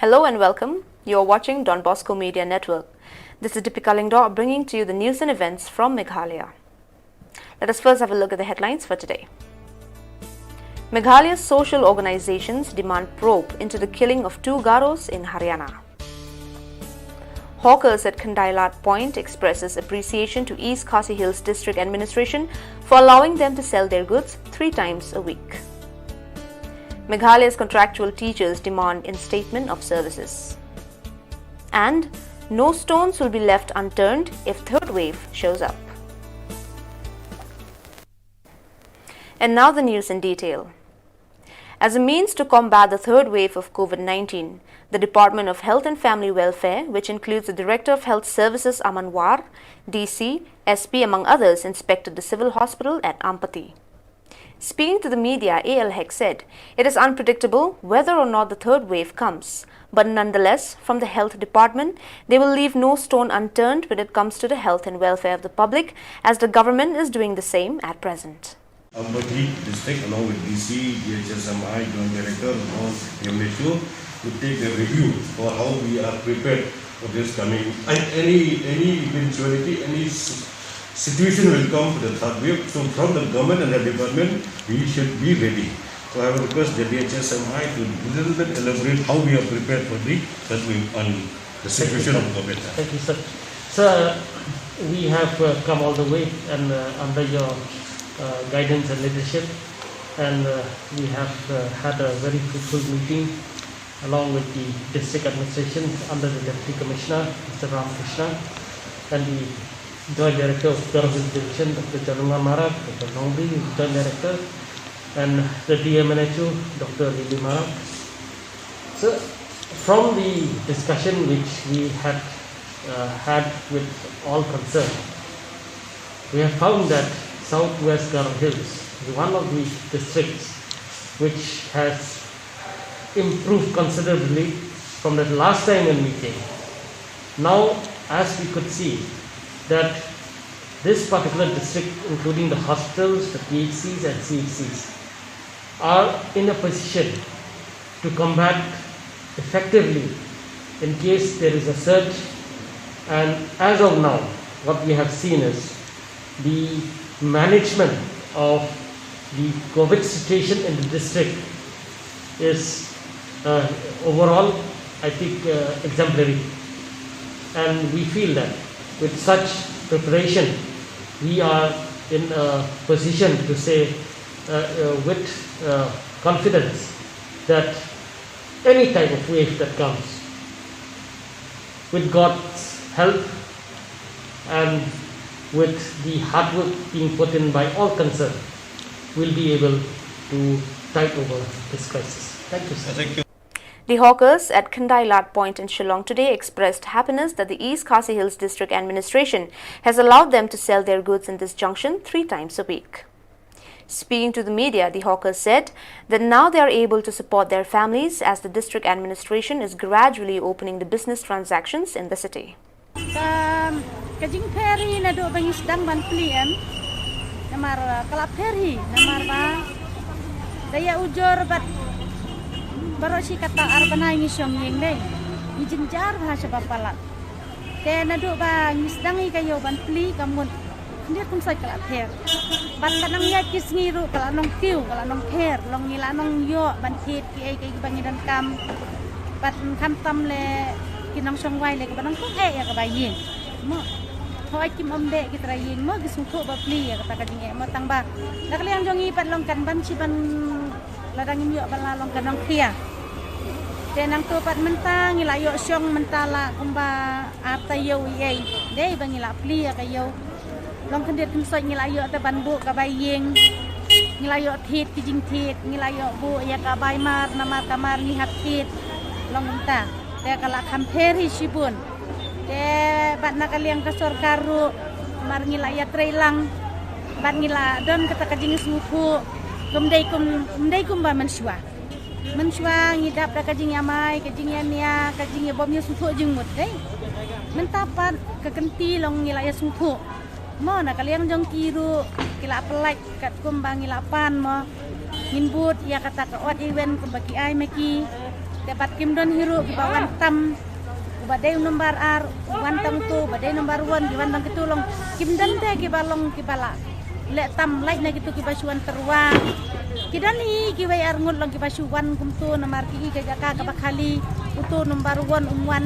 Hello and welcome. You are watching Don Bosco Media Network. This is Deepika Lingdor bringing to you the news and events from Meghalaya. Let us first have a look at the headlines for today. Meghalaya's social organizations demand probe into the killing of 2 Garos in Haryana. Hawkers at Kandailat Point expresses appreciation to East Khasi Hills District Administration for allowing them to sell their goods 3 times a week. Meghalaya's contractual teachers demand instatement of services. And no stones will be left unturned if third wave shows up. And now the news in detail. As a means to combat the third wave of COVID-19, the Department of Health and Family Welfare, which includes the Director of Health Services Amanwar, DC, SP among others, inspected the civil hospital at Ampati. Speaking to the media, A.L. Heck said, "It is unpredictable whether or not the third wave comes, but nonetheless, from the health department, they will leave no stone unturned when it comes to the health and welfare of the public, as the government is doing the same at present." Ampati district along with DC, DHSMI, Joint Director, and MHO to take a review for how we are prepared for this coming and any eventuality, any situation will come for the third wave. So from the government and the department, we should be ready. So I will request the DHSMI to a little bit elaborate how we are prepared for the third wave and the situation of COVID. Thank you, sir. Sir, we have come all the way and under your guidance and leadership, and we have had a very fruitful meeting along with the district administration under the Deputy Commissioner, Mr. Ramakrishna, and the Joint Director of Government Division, Dr. Janunga Mara, Dr. Nongri, Joint Director, and the DMNHO, Dr. Lili Mara. So, from the discussion which we had had with all concerned, we have found that Southwest Garo Hills is one of the districts which has improved considerably from the last time when we came. Now, as we could see, that this particular district, including the hospitals, the PHCs and CHCs, are in a position to combat effectively in case there is a surge. And as of now, what we have seen is the management of the COVID situation in the district is overall, I think, exemplary. And we feel that with such preparation, we are in a position to say with confidence that any type of wave that comes, with God's help and with the hard work being put in by all concerned, we'll be able to tide over this crisis. Thank you, sir. Thank you. The hawkers at Kandailat Point in Shillong today expressed happiness that the East Khasi Hills District Administration has allowed them to sell their goods in this junction 3 times a week. Speaking to the media, the hawkers said that now they are able to support their families as the district administration is gradually opening the business transactions in the city. Kajing peri na do bang isdang ban plien namar kalap peri namar ba daya ujor bat barosi kata arbana ini syom yeng deh izin jar bahasa bapalat te na do bang isdang I kayo ban pli kamun dia kum sai kalap per ban kanang ya kis ngiru kala nong tiu kala nong per long ngila nong yo ban thit ki ai kai bangidan kam bat kham tam le kinang song wai le ka banang ko ya ka bayin mo hoy kim ombe kita yin mo gisungko ba pli ya kata kajing mo tang ba nakali ang jongi pat long kan ban si ban ladang im yo ban long kan nong kia tenang to pat mentang ngila yo syong mentala kumba ata yo ye dei ba ngila pli ya ka yo long kan det kum so ngila yo ta ban bu ka bayin ngila yo thit kijing thit ngila yo bu ya ka bai mar nama kamar ni hat thit long mentang te kala kamperi sibun te bat nakaliang kasor karu mar ngila ya trailang bat ngila don kata kajing suku gumdai kum ba mensua ngidap da kajing amai kajing nia kajing bomnya suku jengmut deh mentapat kekenti long ngila ya suku mo nakaliang jong kiru kila pelak kat kum ba ngila pan mo nginbut ya kata ka ot event kum bagi ai meki Tepat kim don hiru kiba wan tam badai nomor ar wan tam tu badai nomor wan kiban bang ketulong kim dan te kiba long kibala le tam lai na gitu kiba suan terwa kidani kiba ar ngut long kiba suan kum tu nomor ki ka ka bakali utu nomor wan umwan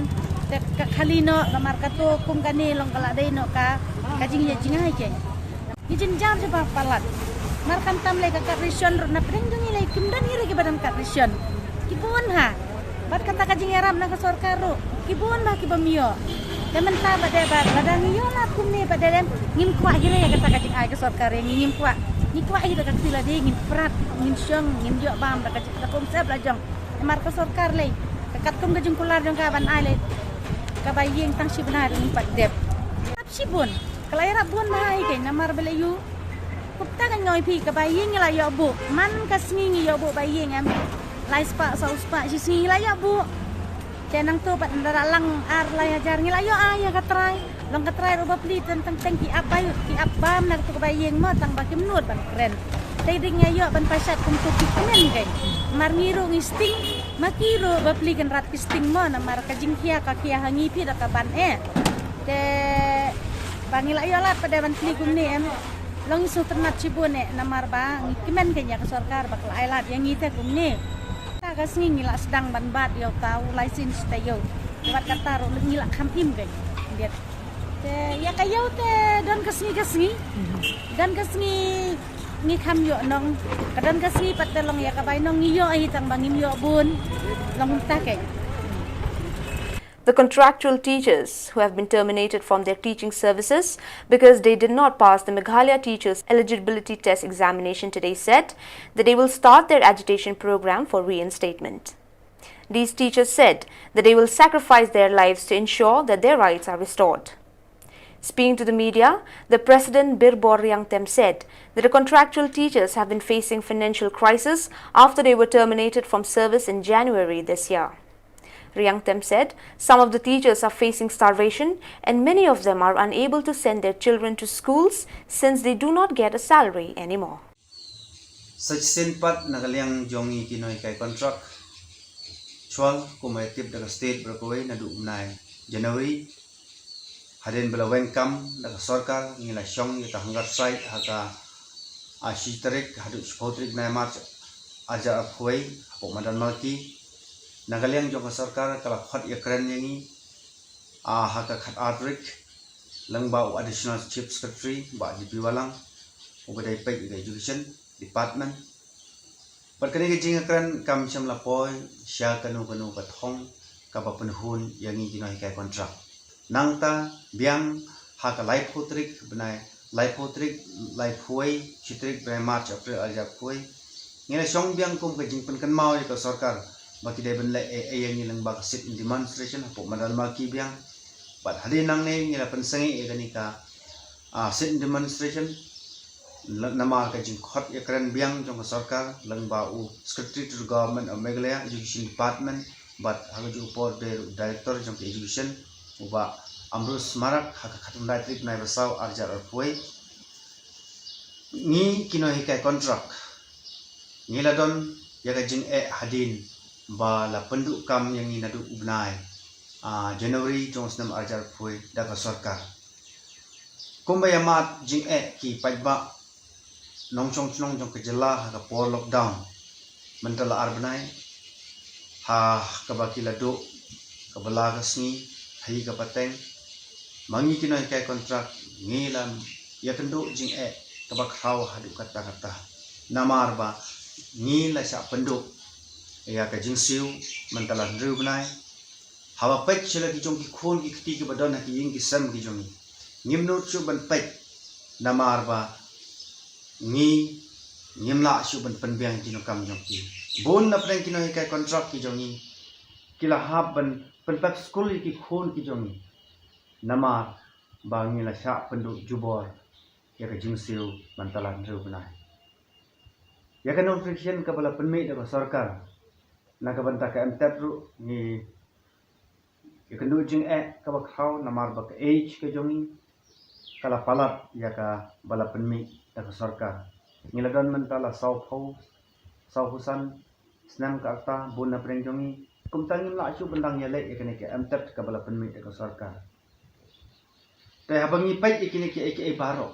te kali no nomor katu kum kani long kala dai no ka kajing ya jingai ke izin jar je palat mar kam tam le ka rison na preng dungi le kim dan hiru kiba dan ka rison kibun ha bat kata kajing yaram na ka sorkaru kibun ba kibamio temen ta bade badang yo na kumne badalem ngim kwa hira ya kata kajing ai ka sorkare ngim kwa ni kwa hira ka tila de ngim prat ngim syong ngim jo bam da kajing ka konsep la jong mar ka sorkar le kat kum kajing kular jong ka ban ai le ka bayeng tang si benar ngim pat dep ap sibun kalaira bun mai ke namar bele yu kupta kan ngoi pi ka bayeng la yo bu man ka sngi yo bu bayeng am lai spa sau spa si sngi la yo bu Cenang tu pat ndara lang ar la ajar ngilayo ya katrai long katrai roba pli tentang ki apa bam nak tu bayeng mo tang bakim nut ban keren dai ding ayo ban pasat kum tu kinen kai mar ngiru ngisting makiro ba pli kan rat kisting mo na mar kajing kia ka kia hangi pi da ka ban te bangilayo la pada ban pli kum ni em long isu ternat cibun na mar ba ngikimen kenya ka sarkar bakal ailat yang ngite kum ni kasih ngila sedang banbat yo tahu license tayo buat kata ro ngila kampim gay dia ya kayo te dan kasih dan kasih ngi kam yo nong kadan kasih patelong ya kabay nong iyo ay tang bangim yo bun long ta kay. The contractual teachers who have been terminated from their teaching services because they did not pass the Meghalaya Teachers Eligibility Test examination today said that they will start their agitation program for reinstatement. These teachers said that they will sacrifice their lives to ensure that their rights are restored. Speaking to the media, the President Birbor Riangtem said that the contractual teachers have been facing financial crisis after they were terminated from service in January this year. Riangtem said some of the teachers are facing starvation and many of them are unable to send their children to schools since they do not get a salary anymore. Such pat nagaliang jongi kinoy kay contract chual kumaitip daga state berkaway na duunay January hadin bala welcome daga sarkar ngila syong ita hanggat site haga ashitarik hadu spotrik na march aja apway hapo madan malki nagaliang jong sarkar kala khat yakran yangi haka khat adrik langba additional chief secretary ba GP walang ubadai pay education department perkani gijing akran kam cham lapoy sya kanu kathong kapapenhun yangi kinoi kai kontrak nangta biang haka life hotrik benai life hotrik life huai chitrik benai march april aja huai ngene song biang kum gijing penkan mau ka sarkar baki dai ben lai yangi langba sit in demonstration hapo madal maki biang but hadin nang ne ngila pensengi egani ka sit in demonstration nama ka jing khot yakran biang jong sarkar langba u secretary to the government of Meghalaya education department but haga ju por de director jong education uba amrus marak haka khatum dai trip nai basau arjar arpoi ni kino hikai contract ngila don yaga jing hadin ba la penduk kam yang ni nadu ubnai January jong snam arjar poi daga sarkar kumbaya mat jing ki pajba nongchong chnong jong kejela ha ka por lockdown mentala arbnai ha ka bakila do ka bala ka sngi hai ka pateng mangi kinoi kai kontrak ngilam ya kendo jing ka bak haw hadu kata kata namar ba ngila sa penduk ya ka jing siu mentala ndru bnai hawa pek chila ki jong ki khon ki khti ki badon ha ki ying ki sam ki jong ngimno chu ban pek namar ba ngi ngimla shu ban penbiang kino kam jong ki bon na preng kino kai contract ki jong ni kila hab ban penpap school ki khon ki jong ni nama ba ngila sha pendu jubor ya ka jing siu bantalan ru banai ya ka notification ka bala penme da sarkar na ka banta ka mtap ru ni ya ka ndu jing ka ba khaw namar ba ka age ka jong ni kala palat ya ka bala penme da sarkar ngiladan mentala sau husan senam ka akta bun na preng jongi kumtangim la acu bendang yale ikene ke amtet ka bala penmi ke sarkar te habangi pai ikene ke baro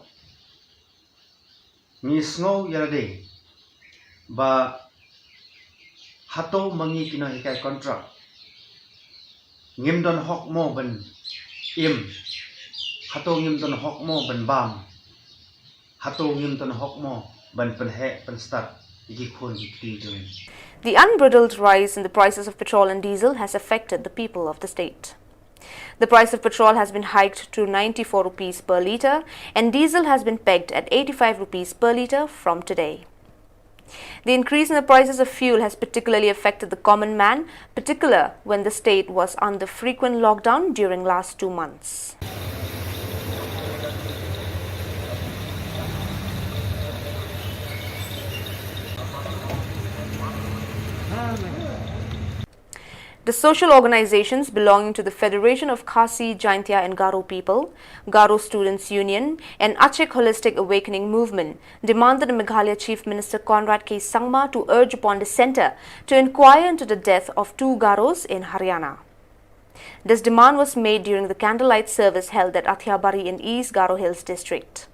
ni snow yade ba hato mangi kino hikai kontrak ngim don hok mo ben im hato ngim don hok mo ben bam hato ngim don hok mo ben pen he pen start iki khon iki jeng. The unbridled rise in the prices of petrol and diesel has affected the people of the state. The price of petrol has been hiked to 94 rupees per litre and diesel has been pegged at 85 rupees per litre from today. The increase in the prices of fuel has particularly affected the common man, particularly when the state was under frequent lockdown during last 2 months. The social organizations belonging to the Federation of Khasi, Jaintia and Garo people, Garo Students Union and Achek Holistic Awakening Movement demanded the Meghalaya Chief Minister Conrad K. Sangma to urge upon the centre to inquire into the death of 2 Garos in Haryana. This demand was made during the candlelight service held at Athiabari in East Garo Hills district.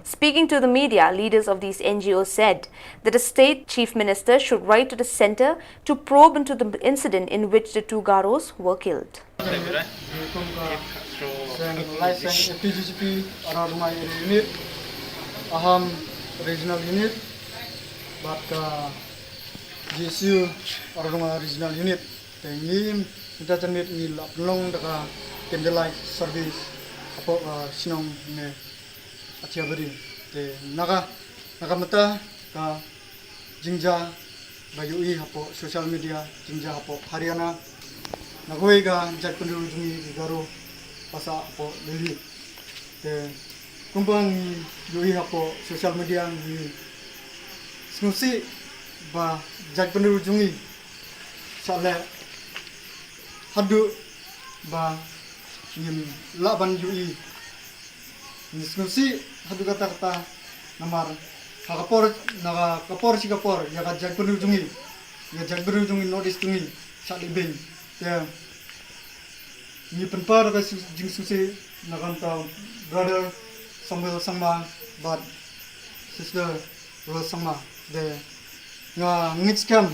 Speaking to the media, leaders of these NGOs said that the state chief minister should write to the centre to probe into the incident in which the 2 Garos were killed. Unit, Aham regional unit, but GSU regional unit. Tengim kita cenit ni lapnong deka candlelight service apa Shillong ne Athiabari te naga mata ka jingja bayui hapo social media jingja hapo Haryana nagoi ga jak penduduk jumi Garo pasa hapo Delhi te kumpang yui hapo social media ni snusi ba jak penduduk jumi sale hadu ba nim laban yui nisnusi hadu kata namar kapor ya ka jag berujungi notice tungi sali ben ya ni penpar ka jing susi nakanta brother Samuel Sangma but sister Rose Sangma de nga ngitskam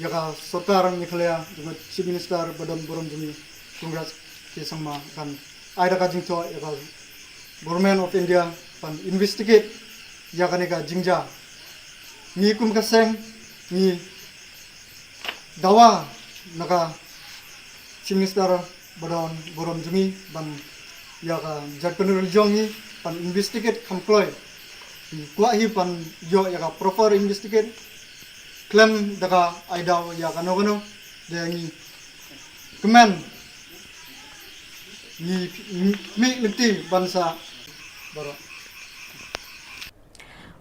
ya ka sarkar Meghalaya dengan chief minister badam borom jumi congrats ke Sangma kan aida ka jing to ya ka Government of India pan investigate ya kaneka jingja ni kum kaseng ni dawa naka chief minister badon borom jumi ban ya ka jakpenur jongi pan investigate kamploi kwa hi pan yo ya ka proper investigate claim daga aida ya ka no de ni kemen ni mi bansa.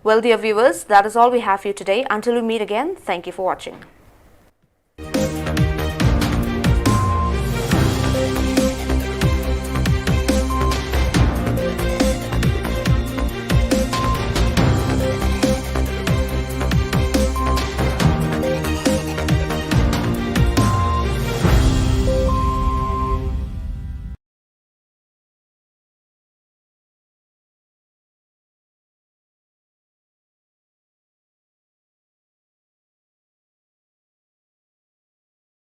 Well, dear viewers, that is all we have for you today. Until we meet again, thank you for watching.